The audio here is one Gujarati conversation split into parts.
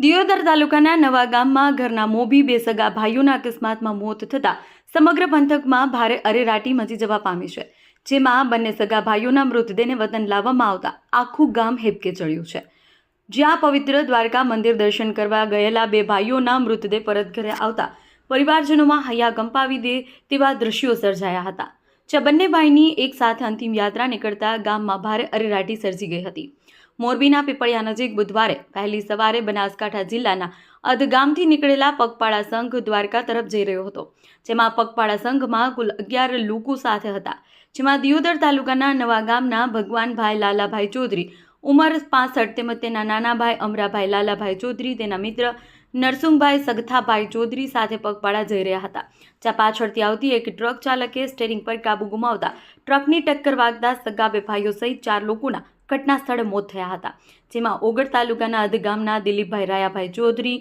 દિયોદર તાલુકાના નવા ગામમાં ઘરના મોભી બે સગા ભાઈઓના અકસ્માતમાં મોત થતાં સમગ્ર પંથકમાં ભારે અરેરાટી મચી જવા પામી છે, જેમાં બંને સગા ભાઈઓના મૃતદેહને વતન લાવવામાં આવતા આખું ગામ હેબકે ચડ્યું છે। જ્યાં પવિત્ર દ્વારકા મંદિર દર્શન કરવા ગયેલા બે ભાઈઓના મૃતદેહ પરત ઘરે આવતા પરિવારજનોમાં હૈયા કંપાવી દે તેવા દ્રશ્યો સર્જાયા હતા। જ્યાં બંને ભાઈની એક સાથે અંતિમ યાત્રા નીકળતા ગામમાં ભારે અરેરાટી સર્જી ગઈ હતી। મોરબીના પીપળિયા નજીક બુધવારે વહેલી સવારે બનાસકાંઠા જિલ્લાના અધગામથી નીકળેલા પગપાળા સંઘ દ્વારકા તરફ જઈ રહ્યો હતો, જેમાં પગપાળા સંઘમાં કુલ 11 લોકો સાથે હતા, જેમાં દિયોદર તાલુકાના નવા ગામના ભગવાનભાઈ લાલાભાઈ ચૌધરી ઉંમર 65 તેમજ તેના નાના ભાઈ અમરાભાઈ લાલાભાઈ ચૌધરી તેના મિત્ર નરસુંગભાઈ સગથાભાઈ ચૌધરી સાથે પગપાળા જઈ રહ્યા હતા। જ્યાં પાછળથી આવતી એક ટ્રક ચાલકે સ્ટીયરિંગ પર કાબુ ગુમાવતા ટ્રકની ટક્કર વાગતા સગા બે ભાઈઓ સહિત 4 લોકોના ઘટના સ્થળે મોત થયા હતા, જેમાં ઓગળ તાલુકાના અધગામના દિલીપભાઈ રાયાભાઈ ચૌધરી,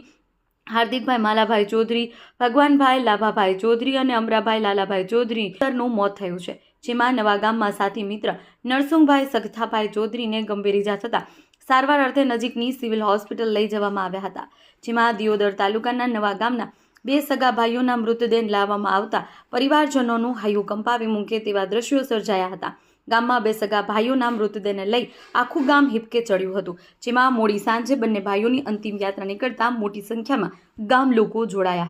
હાર્દિકભાઈ માલાભાઈ ચૌધરી, ભગવાનભાઈ લાભાભાઈ ચૌધરી અને અમરાભાઈ લાલાભાઈ ચૌધરીનું મોત થયું છે, જેમાં નવા ગામમાં સાથી મિત્ર નરસુંગભાઈ સગથાભાઈ ચૌધરીને ગંભીર ઇજા થતાં સારવાર અર્થે નજીકની સિવિલ હોસ્પિટલ લઈ જવામાં આવ્યા હતા। જેમાં દિયોદર તાલુકાના નવા ગામના બે સગા ભાઈઓના મૃતદેહ લાવવામાં આવતા પરિવારજનોનું હૈયું કંપાવી મૂકે તેવા દ્રશ્યો સર્જાયા હતા। ગામમાં બે સગા ભાઈઓના મૃતદેહને લઈ આખું ગામ હિબકે ચડ્યું હતું, જેમાં મોડી સાંજે બંને ભાઈઓની અંતિમ યાત્રા નીકળતા મોટી સંખ્યામાં ગામ લોકો જોડાયા।